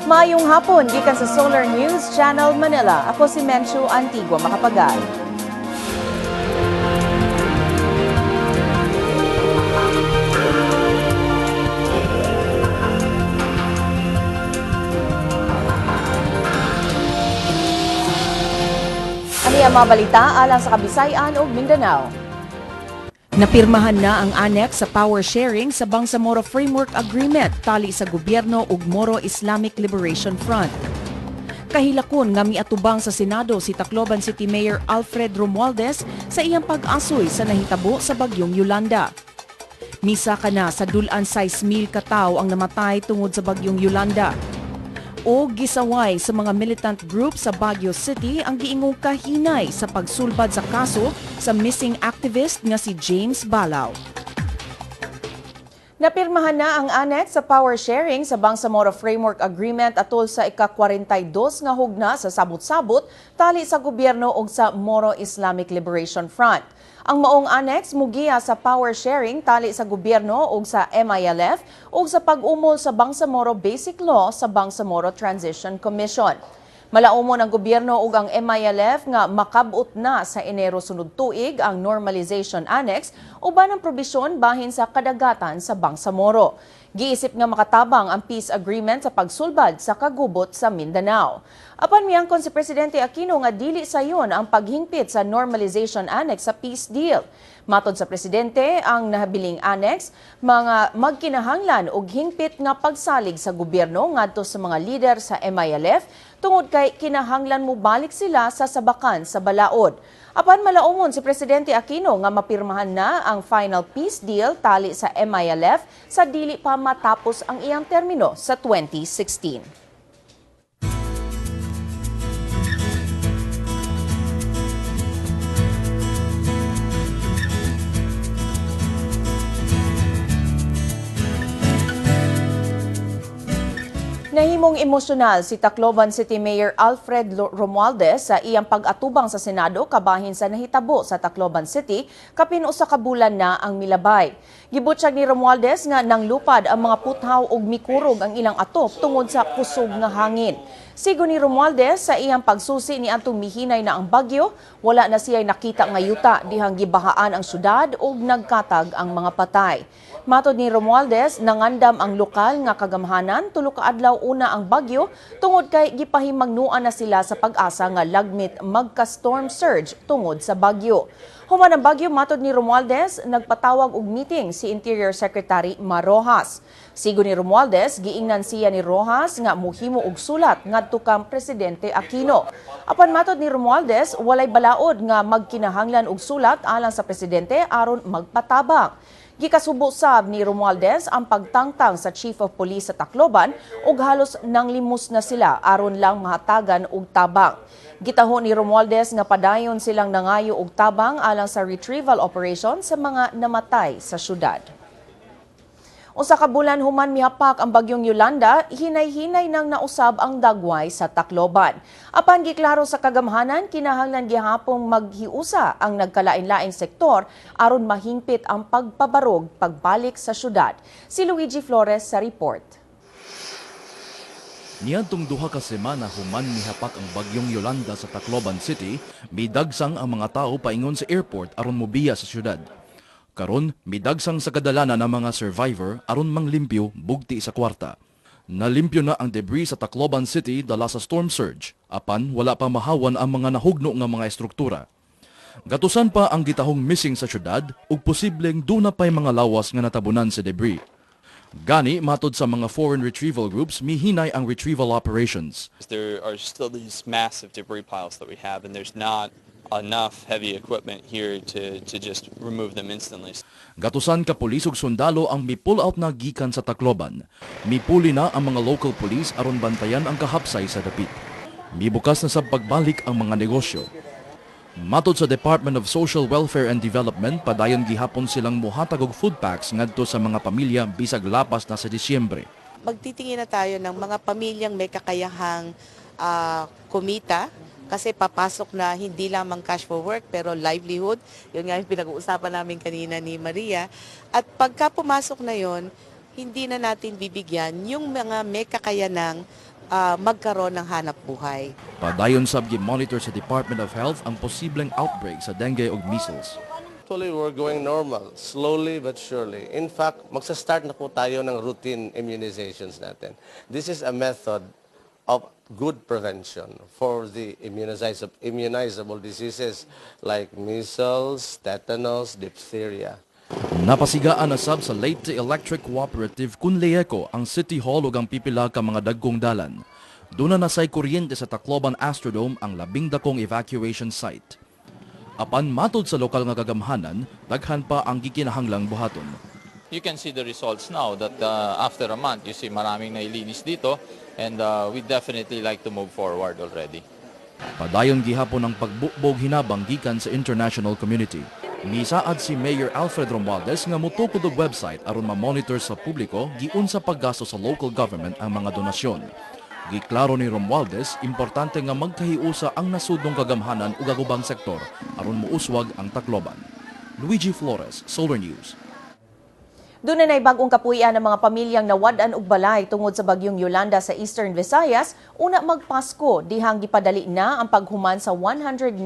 Maayong hapon, gikan sa Solar News Channel Manila. Ako si Menchu Antigua Makapagal. Ani ang mga balita alang sa Kabisayan ug Mindanao. Napirmahan na ang annex sa power sharing sa Bangsamoro Framework Agreement tali sa gobyerno ug Moro Islamic Liberation Front. Kahilakon nga miatubang sa Senado si Tacloban City Mayor Alfred Romualdez sa iyang pag-asoy sa nahitabo sa bagyong Yolanda. Misa ka na sa dulan 6,000 ka tawo ang namatay tungod sa bagyong Yolanda. O gisaway sa mga militant group sa Baguio City ang giingong kahinay sa pagsulbad sa kaso sa missing activist nga si James Balao. Napirmahan na ang annex sa power sharing sa Bangsamoro Framework Agreement atol sa ika-42 nga hugna sa sabot-sabot tali sa gobyerno ug sa Moro Islamic Liberation Front. Ang maong annex mugiya sa power sharing tali sa gobyerno ug sa MILF ug sa pag-umol sa Bangsamoro Basic Law sa Bangsamoro Transition Commission. Malaumon ang gobyerno ug ang MILF nga makabut na sa Enero sunod tuig ang Normalization Annex uban ang probisyon bahin sa kadagatan sa Bangsamoro. Giisip nga makatabang ang peace agreement sa pagsulbad sa kagubot sa Mindanao. Apan miyangkon si Presidente Aquino nga dili sayon ang paghingpit sa Normalization Annex sa peace deal. Matod sa Presidente, ang nahabiling annex mga magkinahanglan og hingpit nga pagsalig sa gobyerno ngadto sa mga lider sa MILF tungod kay kinahanglan mo balik sila sa sabakan sa balaod. Apan malaumon si Presidente Aquino nga mapirmahan na ang final peace deal tali sa MILF sa dili pa matapos ang iyang termino sa 2016. Nahimong emosyonal si Tacloban City Mayor Alfred Romualdez sa iyang pag-atubang sa Senado kabahin sa nahitabo sa Tacloban City kapin usa ka bulan na ang milabay. Gibutyag ni Romualdez nga nanglupad ang mga puthaw ug mikurog ang ilang atop tungod sa kusog nga hangin. Sigo ni Romualdez sa iyang pagsusi ni antong mihinay na ang bagyo, wala na siya'y nakita nga yuta dihang gibahaan ang syudad ug nagkatag ang mga patay. Matod ni Romualdez, nangandam ang lokal nga kagamhanan tulo ka adlaw una ang bagyo tungod kay gipahimangnuan na sila sa pag-asa nga lagmit magka-storm surge tungod sa bagyo. Human ang bagyo, matod ni Romualdez, nagpatawag og meeting si Interior Secretary Mar Rojas. Sigo ni Romualdez, giingnan siya ni Rojas nga muhimo og sulat ngadto kang Presidente Aquino. Apan matod ni Romualdez, walay balaod nga magkinahanglan og sulat alang sa Presidente aron magpatabang. Gikasubo sab ni Romualdez ang pagtangtang sa Chief of Police sa Tacloban ug halos nanglimos na sila aron lang mahatagan og tabang. Gitahon ni Romualdez nga padayon silang nangayo og tabang alang sa retrieval operation sa mga namatay sa syudad. Usa ka bulan human mihapak ang bagyong Yolanda, hinay-hinay nang nausab ang dagway sa Tacloban. Apan giklaro sa kagamhanan, kinahanglan gihapong maghiusa ang nagkalain-laing sektor aron mahingpit ang pagpabarog pagbalik sa syudad. Si Luigi Flores sa report. Niadtong duha ka semana human mihapak ang bagyong Yolanda sa Tacloban City, midagsang ang mga tao paingon sa airport aron mobiya sa syudad. Karon, midagsang sa kadalanan ng mga survivor aron manglimpyo bugti sa kwarta. Nalimpyo na ang debris sa Tacloban City dala sa storm surge, apan wala pa mahawan ang mga nahugno nga mga estruktura. Gatusan pa ang gitahong missing sa syudad ug posibleng duna pay mga lawas nga natabunan sa debris. Gani, matod sa mga foreign retrieval groups, mihinay ang retrieval operations. There are still these massive debris piles that we have and there's not enough heavy equipment here to just remove them instantly. Gatusan ka pulis ug sundalo ang mi-pull out na gikan sa Tacloban. Mipuli na ang mga local police aron bantayan ang kahapsay sa dapit. Mibukas na sa pagbalik ang mga negosyo. Matod sa Department of Social Welfare and Development, padayon gihapon silang muhatag og food packs ngadto sa mga pamilya bisag lapas na sa Disyembre. Magtitingin na tayo ng mga pamilyang may kakayahang kumita. Kasi papasok na hindi lamang cash for work pero livelihood. Yun nga yung pinag-uusapan namin kanina ni Maria. At pagka pumasok na yon, hindi na natin bibigyan yung mga may kakayanang magkaroon ng hanap buhay. Padayon sab gi-monitor sa Department of Health ang posibleng outbreak sa dengue ug measles. Actually, we're going normal, slowly but surely. In fact, magsa-start na po tayo ng routine immunizations natin. This is a method of good prevention for the immunizable diseases like measles, tetanus, diphtheria. Napasigaan na sab sa Leyte Electric Cooperative Cunleeco ang City Hall ug ang pipila ka mga dagkong dalan. Duna na say kuryente sa Tacloban Astrodome ang labing dakong evacuation site. Apan matod sa lokal nga kagamhanan, daghan pa ang gikinahanglang buhaton. You can see the results now that after a month, you see maraming nailinis dito and we definitely like to move forward already. Padayon gihapon ang pagbukbog hinabang gikan sa international community. Misaad si Mayor Alfred Romualdez nga mutukod og website aron ma-monitor sa publiko giun sa paggasto sa local government ang mga donasyon. Giklaro ni Romualdez, importante nga magkahiusa ang nasudnong kagamhanan ug agubang sektor aron muuswag ang Tacloban. Luigi Flores, Solar News. Doon na bagong kapuyan ng mga pamilyang nawadan og balay tungod sa bagyong Yolanda sa Eastern Visayas, una magpasko dihang gipadali na ang paghuman sa 119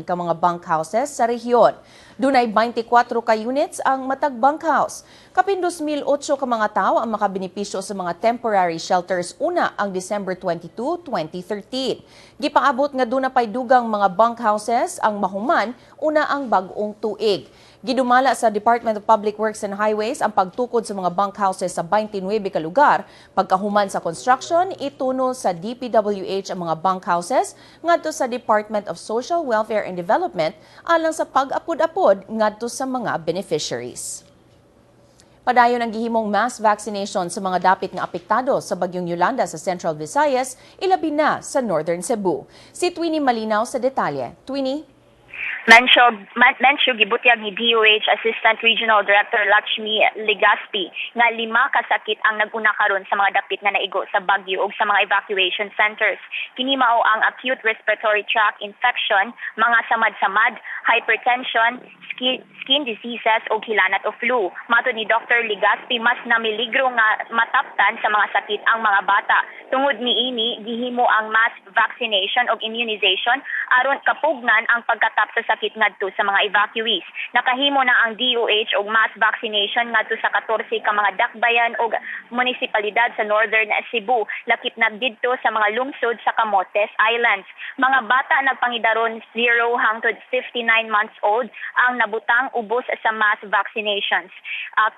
ka mga bunkhouses sa rehiyon. Dunay 24 ka units ang matag bunkhouse. Kapin 2,008 ka mga tao ang makabenepisyo sa mga temporary shelters una ang December 22, 2013. Gipaabot nga duna pay dugang mga bunkhouses ang mahuman una ang bag-ong tuig. Gidumala sa Department of Public Works and Highways ang pagtukod sa mga bunkhouses sa 29 ka lugar. Pagkahuman sa construction, ituno sa DPWH ang mga bunkhouses ngadto sa Department of Social Welfare and Development alang sa pag-apod-apod ngadto sa mga beneficiaries. Padayon ang gihimong mass vaccination sa mga dapit nga apektado sa bagyong Yolanda sa Central Visayas, ilabi na sa Northern Cebu. Si Twinnie Malinaw sa detalye. Twinnie? Mensyo gibutyag ni DOH Assistant Regional Director Lakshmi Legaspi nga 5 kasakit ang naguna karon sa mga dapit nga naigo sa bagyo ug sa mga evacuation centers. Kini mao ang acute respiratory tract infection, mga samad-samad, hypertension, skin diseases o hilanat o flu. Matod ni Dr. Legaspi, mas namiligro nga mataptan sa mga sakit ang mga bata. Tungod niini, gihimo ang mass vaccination o immunization aron kapugnan ang pagkatap sa sakit ngadto sa mga evacuees. Nakahimo na ang DOH og mass vaccination ngadto sa 14 ka mga dakbayan o munisipalidad sa Northern Cebu, lakip na didto sa mga lungsod sa Camotes Islands. Mga bata nagpangidaron 0 hangtod 59 months old ang nabutang ubos sa mass vaccinations.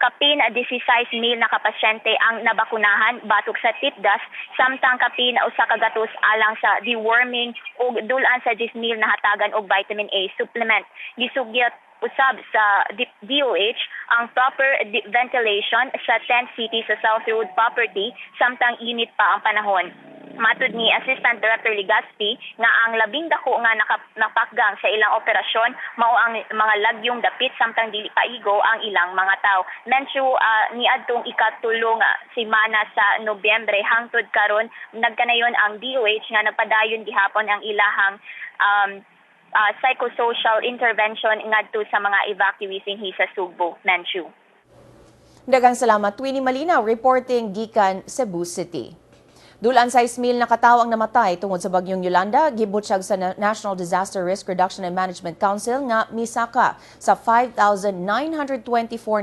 Kapin 16,000 na kapasyente ang nabakunahan batok sa tipdas, samtang kapin usa ka gatos alang sa deworming ug dulan sa 10,000 na hatagan og vitamin A supplement. Gisugyat usab sa DOH ang proper ventilation sa 10 cities sa South Road property, samtang init pa ang panahon. Matod ni Assistant Director Legaspi nga ang 12 nga napakgang sa ilang operasyon mao ang mga lagyong dapit samtang dili paigo ang ilang mga tao. Mensyo niadtong ikatulong semana sa Nobyembre hangtod karon nagkanayon ang DOH nga nagpadayon gihapon ang ilahang psychosocial intervention ngadto sa mga evacuees dinhi sa Sugbo. Mensyo. Daghang salamat Twinnie Malinaw reporting gikan Cebu City. Dulan 6,000 na katawo ang namatay tungod sa bagyong Yolanda, gibutyag sa National Disaster Risk Reduction and Management Council nga misaka sa 5,924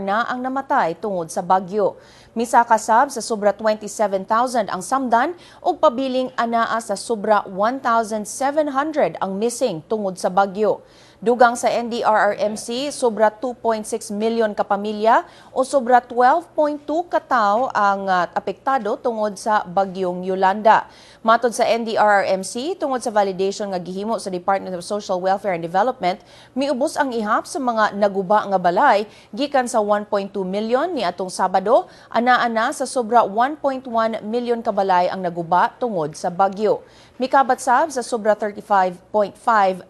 na ang namatay tungod sa bagyo. Misaka sab sa sobra 27,000 ang samdan ug pabiling anaa sa sobra 1,700 ang missing tungod sa bagyo. Dugang sa NDRRMC, sobra 2.6 milyon ka pamilya o sobra 12.2 katao ang apektado tungod sa bagyong Yolanda. Matod sa NDRRMC, tungod sa validation nga gihimo sa Department of Social Welfare and Development, miubos ang ihap sa mga naguba nga balay gikan sa 1.2 milyon ni atong Sabado, anaa na sa sobra 1.1 milyon ka balay ang naguba tungod sa bagyo. Mikabat sab sa sobra 35.5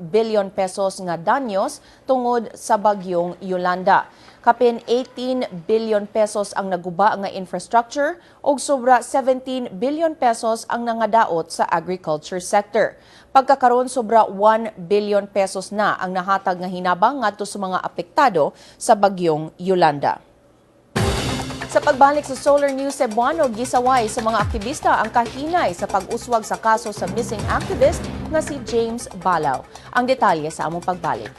billion pesos nga danyos tungod sa bagyong Yolanda. Kapin 18 billion pesos ang naguba nga infrastructure ug sobra 17 billion pesos ang nangadaot sa agriculture sector. Pagkakaroon sobra 1 billion pesos na ang nahatag nga hinabang ngadto sa mga apektado sa bagyong Yolanda. Sa pagbalik sa Solar News Cebuano, gisaway sa mga aktivista ang kahinay sa pag-uswag sa kaso sa missing activist na si James Balaw. Ang detalye sa among pagbalik.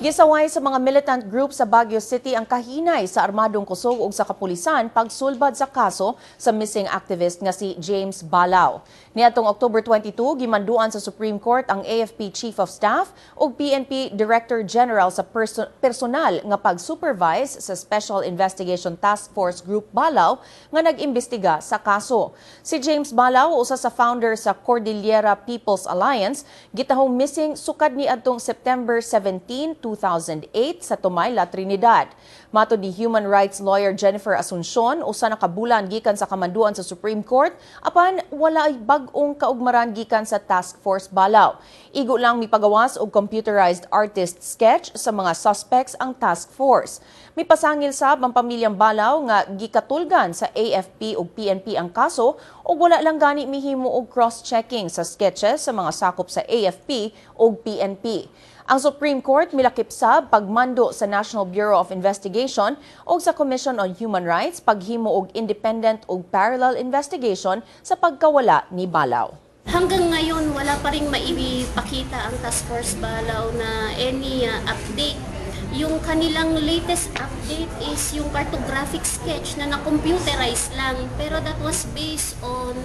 Gisaway sa mga militant group sa Baguio City ang kahinay sa armadong kusog ug sa kapulisan pagsulbad sa kaso sa missing activist nga si James Balaw. Niadtong October 22, gimanduan sa Supreme Court ang AFP Chief of Staff ug PNP Director General sa personal nga pag-supervise sa Special Investigation Task Force Group Balaw nga nag-imbestiga sa kaso. Si James Balaw, usa sa founder sa Cordillera People's Alliance, gitahong missing sukad niadtong September 17, 2008 sa Tumayla, Trinidad. Matod ni human rights lawyer Jennifer Asuncion, usa na kabulan gikan sa kamanduan sa Supreme Court, apan wala ay bag-ong kaugmaran gikan sa Task Force Balaw. Igo lang mipagawas og computerized artist sketch sa mga suspects ang task force. Mipasangil sab ang pamilyang Balaw nga gikatulgan sa AFP ug PNP ang kaso ug wala lang gani mihimo og cross-checking sa sketches sa mga sakop sa AFP ug PNP. Ang Supreme Court milakip sab pagmando sa National Bureau of Investigation o sa Commission on Human Rights paghimo og independent ug parallel investigation sa pagkawala ni Balaw. Hanggang ngayon, wala pa rin maipakita ang Task Force Balaw na any update. Yung kanilang latest update is yung cartographic sketch na na-computerize lang, pero that was based on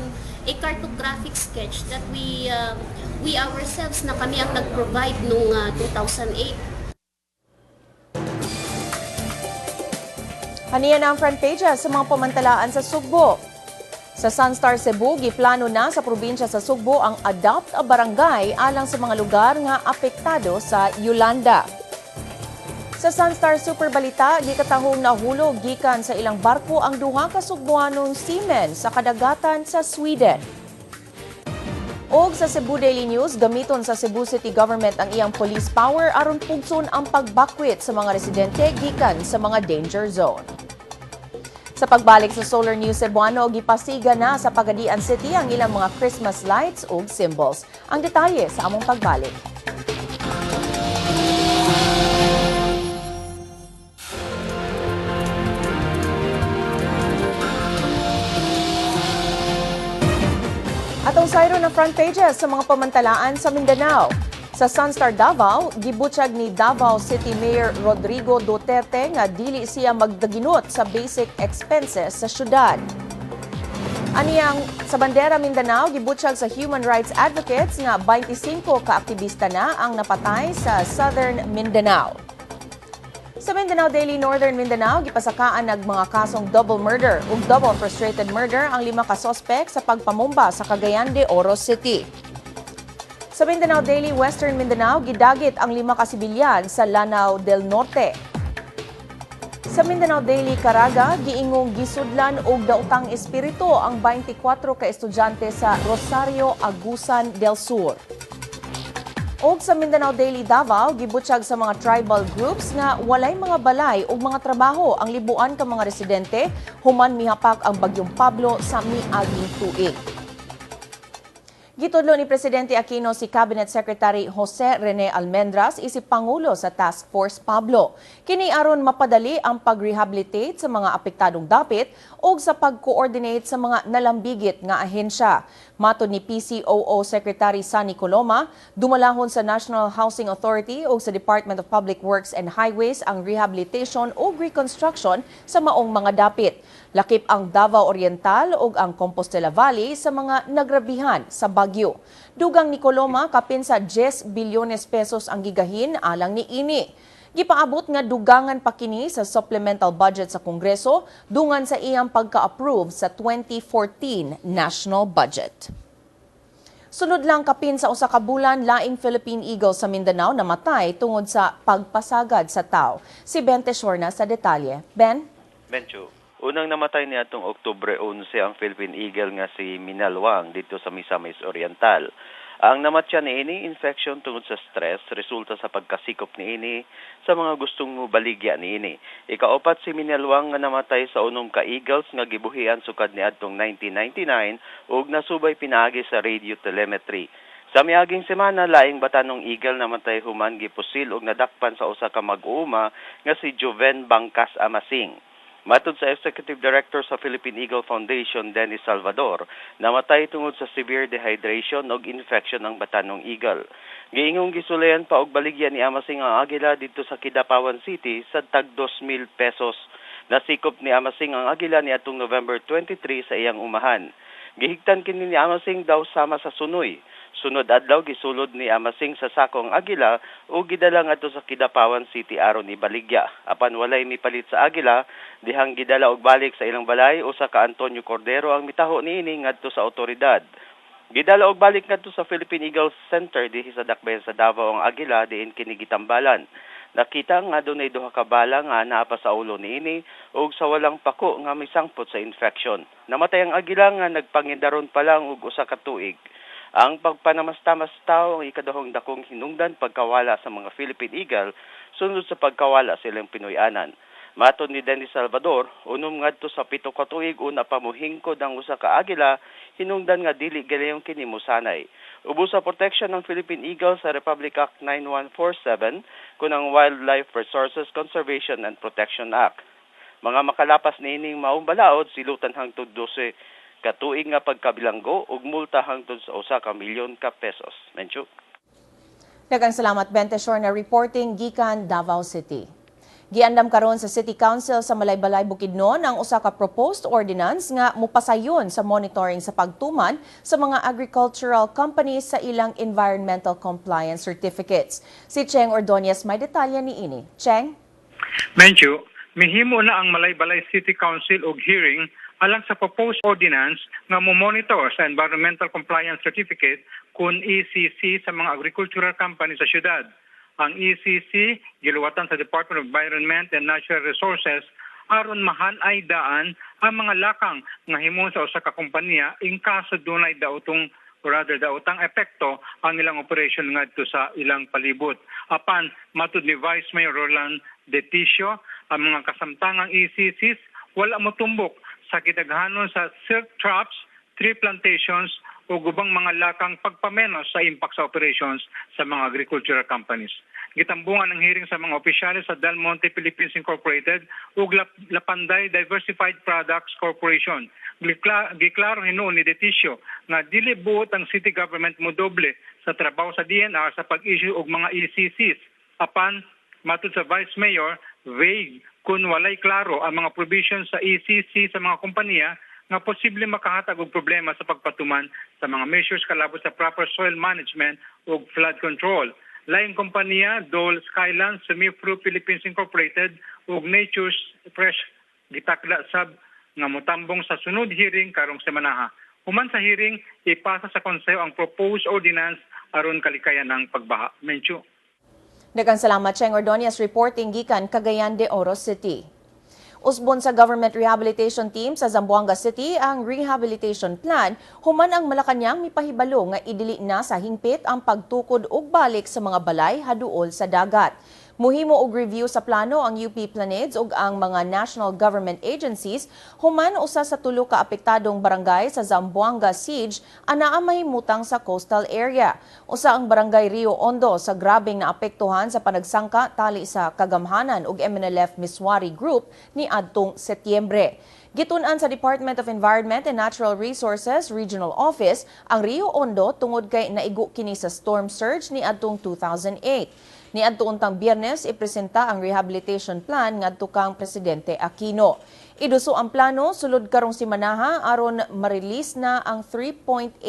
a cartographic sketch that we ourselves na kami ang nag-provide noong 2008. Haniyan ang front pages sa mga pamantalaan sa Sugbo. Sa Sunstar Cebu, giplano na sa probinsya sa Sugbo ang adopt a barangay alang sa mga lugar nga apektado sa Yolanda. Sa Sunstar Super Balita, gikatahong nahulog gikan sa ilang barko ang duha ka Sugboanong seamen sa kadagatan sa Sweden. Og sa Cebu Daily News, gamiton sa Cebu City Government ang iyang police power aron pugson ang pagbakwit sa mga residente gikan sa mga danger zone. Sa pagbalik sa Solar News Cebuano, gipasiga na sa Pagadian City ang ilang mga Christmas lights ug symbols. Ang detalye sa among pagbalik. Atong sayro na front pages sa mga pamantalaan sa Mindanao. Sa Sunstar Davao, gibutyag ni Davao City Mayor Rodrigo Duterte nga dili siya magdaginot sa basic expenses sa syudad. Aniyang sa Bandera Mindanao, gibutyag sa human rights advocates nga 25 ka aktivista na ang napatay sa Southern Mindanao. Sa Mindanao Daily Northern Mindanao, gipasakaan nag mga kasong double murder ug double frustrated murder ang 5 ka sospek sa pagpamomba sa Cagayan de Oro City. Sa Mindanao Daily Western Mindanao, gidagit ang 5 ka sibilyan sa Lanao del Norte. Sa Mindanao Daily Caraga, giingong gisudlan og daotang espiritu ang 24 ka estudyante sa Rosario Agusan del Sur. Og sa Mindanao Daily Davao, gibutyag sa mga tribal groups nga walay mga balay ug mga trabaho ang libuan ka mga residente human mihapak ang bagyong Pablo sa miaging tuig. Gitudlo ni Presidente Aquino si Cabinet Secretary Jose Rene Almendras isip Pangulo sa Task Force Pablo. Kini aron mapadali ang pag-rehabilitate sa mga apektadong dapit o sa pag-coordinate sa mga nalambigit nga ahensya. Matod ni PCOO Secretary Sunny Coloma, dumalahon sa National Housing Authority o sa Department of Public Works and Highways ang rehabilitation o reconstruction sa maong mga dapit. Lakip ang Davao Oriental o ang Compostela Valley sa mga nagrabihan sa Bagyo. Dugang ni Coloma, kapin sa 10 bilyones pesos ang gigahin alang ni ini. Gipaabot nga dugangan pa kini sa supplemental budget sa Kongreso dungan sa iyang pagka-approve sa 2014 national budget. Sunod lang kapin sa usa ka bulan, laing Philippine Eagle sa Mindanao namatay tungod sa pagpasagad sa tao. Si Ben Teshorna sa detalye. Ben? Bencho, unang namatay niadtong Oktubre 11 ang Philippine Eagle nga si Minalwang dito sa Misamis Oriental. Ang namatyan niini infection tungod sa stress resulta sa pagkasikop niini sa mga gustong baligya niini. Ikaapat si Minalwang nga namatay sa unom ka Eagles nga gibuhian sukad niadtong 1999 ug nasubay pinaagi sa radio telemetry. Sa miaging semana laing batanong Eagle namatay human gipusil ug nadakpan sa usa ka mag-uuma nga si Joven Bangkas Amasing. Matod sa Executive Director sa Philippine Eagle Foundation, Dennis Salvador, namatay tungod sa severe dehydration o infection ng batanong eagle. Giingong gisulayan pa og baligya ni Amasing ang agila dito sa Kidapawan City sa tag 2,000 pesos. Nasikop ni Amasing ang agila ni atong November 23 sa iyang umahan. Gihigtan kini ni Amasing daw sama sa sunoy. Sunod adlaw gisulod ni Amasing sa sakong agila o gidala ngadto sa Kidapawan City aron ibaligya. Apan walay mipalit sa agila, dihang gidala og balik sa ilang balay usa ka Antonio Cordero ang mitaho niini ngadto sa otoridad. Gidala og balik ngadto sa Philippine Eagle Center dihi sa dakbayan sa Davao ang agila diin kini gitambalan. Nakita nga dunay duha ka bala nga naa pa sa ulo niini ug sa walang pako nga misangpot sa infection. Namatay ang agila nga nagpangindaron pa lang og usa ka tuig. Ang pagpanamasta-mastaw ang ikadahong dakong hinungdan pagkawala sa mga Philippine Eagle sunod sa pagkawala silang Pinoyanan. Matod ni Dennis Salvador, unom ngadto sa 7 ka tuig una pa mohingkod ang usa ka agila, hinungdan nga dili galayong kini mosanay. Ubos sa protection ng Philippine Eagle sa Republic Act 9147 kunang Wildlife Resources Conservation and Protection Act. Mga makalapas niining maong balaod silutan hangtod 12 katuig nga pagkabilanggo ug multa hangtod sa 1 ka milyon ka pesos. Menchu. Daghang salamat Bente Shore na reporting gikan Davao City. Giandam karon sa City Council sa Malaybalay Bukidnon ang usa ka proposed ordinance nga mopasayon sa monitoring sa pagtuman sa mga agricultural companies sa ilang environmental compliance certificates. Si Cheng Ordonez may detalye niini. Cheng? Menchu, mihimo na ang Malaybalay City Council og hearing alang sa proposed ordinance nga mo-monitor sa environmental compliance certificate kun ECC sa mga agricultural company sa syudad. Ang ECC giluwatan sa Department of Environment and Natural Resources aron mahanay daan ang mga lakang nga himo sa usa ka kompanya in kaso dunay daotong daotang epekto ang ilang operation ngadto sa ilang palibot. Apan matud ni Vice Mayor Roland Deticio, ang mga kasamtangang ECCs wala motumbok sa kidaghanon sa silk traps, tree plantations o gubang mga lakang pagpamenos sa impact sa operations sa mga agricultural companies. Gitambungan ng hearing sa mga opisyales sa Del Monte Philippines Incorporated ug Lapanday Diversified Products Corporation. Giklaro hinuon ni Deticio nga dili buot ang city government mo doble sa trabaho sa DNR sa pag-issue og mga ECCs. Apan matud sa Vice Mayor, vague kung walay klaro ang mga provisions sa ECC sa mga kompanya nga posible makahatag og problema sa pagpatuman sa mga measures kalabot sa proper soil management ug flood control. Laing kompanya, Dole Skylands, Semifru Philippines Incorporated ug Nature's Fresh gitakda sab nga motambong sa sunod hearing karong semanaha. Human sa hearing, ipasa sa konseho ang proposed ordinance aron kalikayan ng pagbaha. Menchu. Daghang salamat Cheng Ordonez reporting gikan Cagayan de Oro City. Usbon sa Government Rehabilitation Team sa Zamboanga City ang rehabilitation plan human ang Malacañang mipahibalo nga idili na sa hingpit ang pagtukod og balik sa mga balay haduol sa dagat. Muhimo og review sa plano ang UP Planeds ug ang mga national government agencies human usa sa 3 ka apektadong barangay sa Zamboanga Siege anaa mahimutang sa coastal area. Usa ang barangay Rio Hondo sa grabeng naapektuhan sa panagsangka tali sa kagamhanan ug MNLF Miswari Group ni adtong Setyembre. Gitun-an sa Department of Environment and Natural Resources Regional Office ang Rio Hondo tungod kay naigo kini sa storm surge ni adtong 2008. Niadto untang Biyernes ipresenta ang rehabilitation plan ngadto kang Presidente Aquino. Iduso ang plano sulod karong simanaha aron ma-release na ang 3.89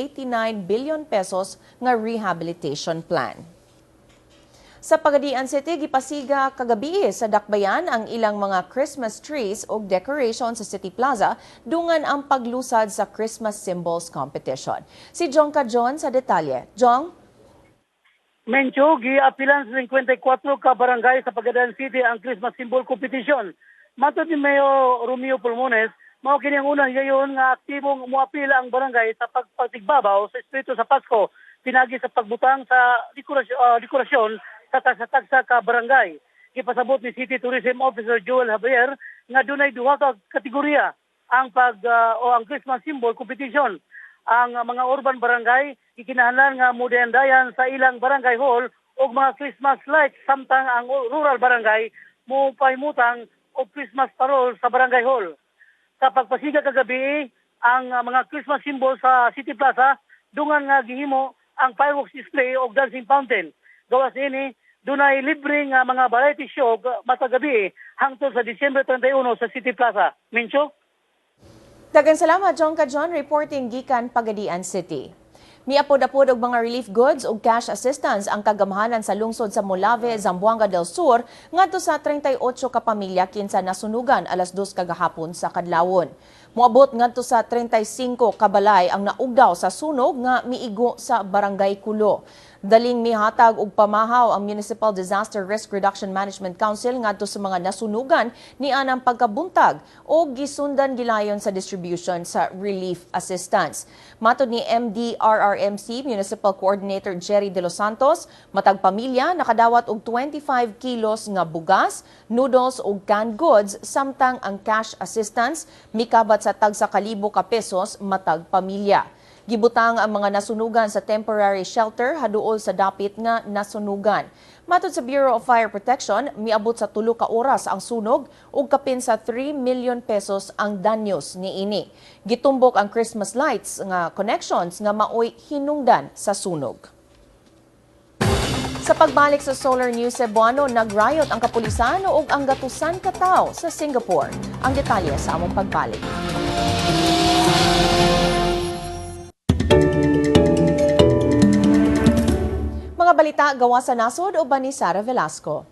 billion pesos nga rehabilitation plan. Sa Pagadian City, gipasiga kagabi sa dakbayan ang ilang mga Christmas trees o decoration sa City Plaza dungan ang paglusad sa Christmas Symbols Competition. Si Jong Kajon sa detalye. Jong? Mencho, giapilan sa 54 ka barangay sa Pagadian City ang Christmas Symbol Competition. Matod ni Mayor Romeo Pulmones, mao kini ang unang gayon nga aktibong muapil ang barangay sa pagpatigbabaw sa espiritu sa Pasko. pinagi sa pagbutang sa dekorasyon sa tagsa ka barangay. Ipasabot ni City Tourism Officer Joel Javier nga dunay duha ka kategorya ang ang Christmas symbol competition. Ang mga urban barangay ikinahanglan nga modendayan sa ilang barangay hall og mga Christmas lights, samtang ang rural barangay mo pahimutang og Christmas parol sa barangay hall. Sa pagpasiga kagabi ang mga Christmas symbol sa City Plaza, dungan nga gihimo ang fireworks display og dancing fountain. Gawas ini dunay libreng mga variety show matag gabi hangtod sa Disyembre 31 sa City Plaza. Mincho? Daghang salamat, John Kajon, reporting gikan Pagadian City. Miapod-apod og mga relief goods ug cash assistance ang kagamhanan sa lungsod sa Molave, Zamboanga del Sur ngadto sa 38 ka pamilya kinsa nasunugan alas 2 kagahapon sa kadlawon. Moabot ngadto sa 35 ka balay ang naugdaw sa sunog nga miigo sa Barangay Kulo. Daling mihatag og pamahaw ang Municipal Disaster Risk Reduction Management Council ngadto sa mga nasunugan ni anang pagkabuntag o gisundan gilayon sa distribution sa relief assistance. Matod ni MDRRMC Municipal Coordinator Jerry De Los Santos, matag pamilya nakadawat og 25 kilos nga bugas, noodles ug canned goods, samtang ang cash assistance mikabat sa tag sa kalibo ka pesos matag pamilya. Gibutang ang mga nasunugan sa temporary shelter haduol sa dapit nga nasunugan. Matod sa Bureau of Fire Protection, miabot sa 3 ka oras ang sunog ug kapin sa 3 million pesos ang danyos niini. Gitumbok ang Christmas lights nga connections nga maoy hinungdan sa sunog. Sa pagbalik sa Solar News Cebuano, nag-riot ang kapulisan ug ang gatusan ka tawo sa Singapore. Ang detalye sa among pagbalik. Mga balita gawa sa nasod o ba ni Sara Velasco.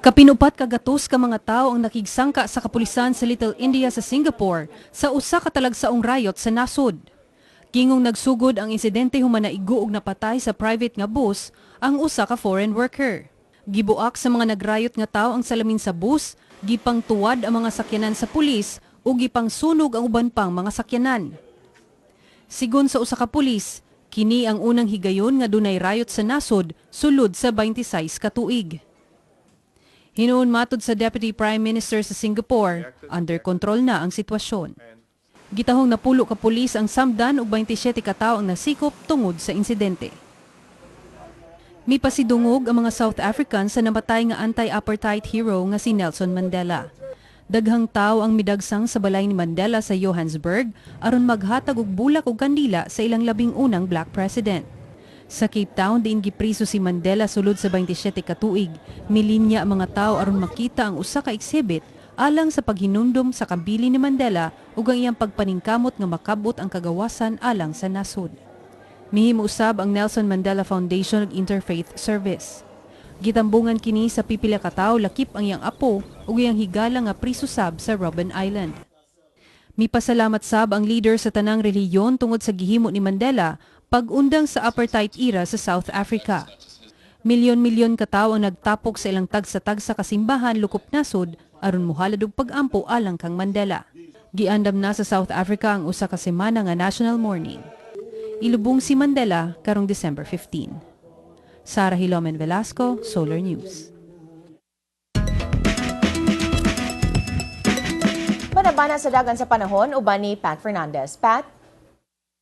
Kapinupat kagatos ka mga tao ang nakigsangka sa kapulisan sa Little India sa Singapore sa usa ka talagsaong riot sa nasod. Gingong nagsugod ang insidente human naigo og napatay sa private nga bus ang usa ka foreign worker. Gibuak sa mga nagrayot nga tao ang salamin sa bus, gipangtuwad ang mga sakyanan sa pulis ug gipangsunog ang uban pang mga sakyanan. Sigon sa usa ka pulis, kini ang unang higayon nga dunay riot sa nasod sulod sa 26 ka tuig. Hinuon matod sa Deputy Prime Minister sa Singapore, under control na ang sitwasyon. Gitahong napulo ka pulis ang samdan ug 27 ka tawo ang nasikop tungod sa insidente. Mipasidungog ang mga South Africans sa namatay nga anti-apartheid hero nga si Nelson Mandela. Daghang tawo ang midagsang sa balay ni Mandela sa Johannesburg aron maghatag og bulak ug kandila sa ilang labing unang black president. Sa Cape Town diin gipriso si Mandela sulod sa 27 ka tuig, milinya ang mga tawo aron makita ang usa ka exhibit alang sa paghinumdom sa kambili ni Mandela ug ang iyang pagpaningkamot nga makabot ang kagawasan alang sa nasod. Mihimo usab ang Nelson Mandela Foundation ug Interfaith Service. Gitambungan kini sa pipila ka tawo lakip ang iyang apo ug iyang higala nga priso sab sa Robben Island. Mipasalamat sab ang leader sa tanang relihiyon tungod sa gihimo ni Mandela pag-undang sa apartheid era sa South Africa. Milyon-milyon ka tawo ang nagtapok sa ilang tagsa-tagsa kasimbahan lukop nasod aron mohalad og pag-ampo alang kang Mandela. Giandam na sa South Africa ang usa ka semana nga national mourning. Ilubong si Mandela karong December 15. Sara Hilomen Velasco, Solar News. Banabana sa dagan sa panahon uban ni Pat Fernandez. Pat?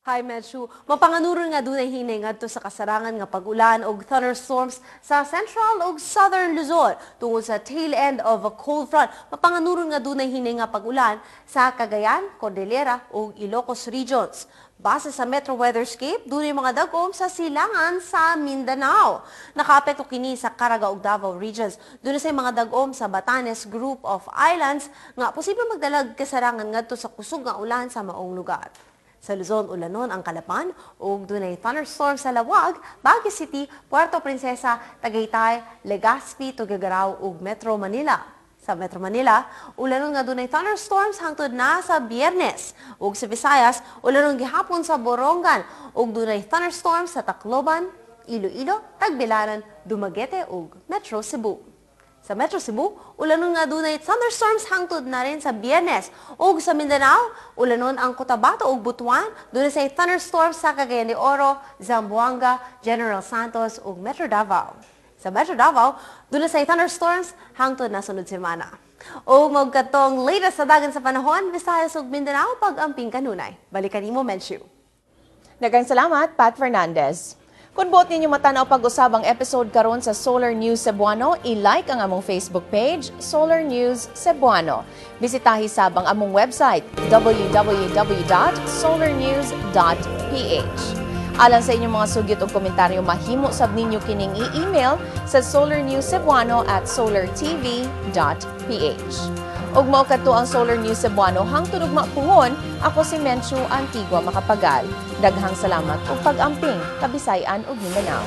Hi, Medju. Mapanganuron nga dunay hinay ngadto sa kasarangan nga pag-ulan og thunderstorms sa central ug southern Luzon tungod sa tail end of a cold front. Mapanganuron nga dunay hinay nga pag-ulan sa Cagayan, Cordillera ug Ilocos regions. Base sa Metro Weatherscape, dunay mga dagom sa silangan sa Mindanao. Nakaapekto kini sa Caraga ug Davao regions. Dunay say mga dagom sa Batanes Group of Islands nga posible magdalag kasarangan ngadto sa kusog nga ulan sa maong lugar. Sa Luzon, ulanon ang Calapan ug dunay thunderstorm sa Lawag, Baguio City, Puerto Princesa, Tagaytay, Legazpi, Tuguegarao ug Metro Manila. Sa Metro Manila, ulanon nga dunay thunderstorms hangtod na sa Biyernes. Ug sa Visayas, ulanon gihapon sa Borongan ug dunay thunderstorms sa Tacloban, Iloilo, Tagbilaran, Dumaguete ug Metro Cebu. Sa Metro Cebu, ulanon nga dunay thunderstorms hangtod na rin sa Biyernes. Ug sa Mindanao, ulanon ang Cotabato ug Butuan, dunay say thunderstorms sa Cagayan de Oro, Zamboanga, General Santos ug Metro Davao. Sa Metro Davao, dunay say thunderstorms hangtod na sunod semana. O magkatong latest sa dagan sa panahon, Visayas ug Mindanao pag-amping kanunay. Balikan nimo Menshu. Daghang salamat, Pat Fernandez. Kung buot ninyo matanaw pag-usabang episode karon sa Solar News Cebuano, i-like ang among Facebook page, Solar News Cebuano. Bisitahi sabang among website, www.solarnews.ph. Alang sa inyong mga sugyot o komentaryo, mahimo sab ninyo kining i-email sa solarnewscebuano@solartv.ph. Ug mao kadto ang Solar News Cebuano hangtod ug mapuhon, ako si Menshu Antigua Macapagal. Daghang salamat ug pag-amping Kabisayan ug Mindanao.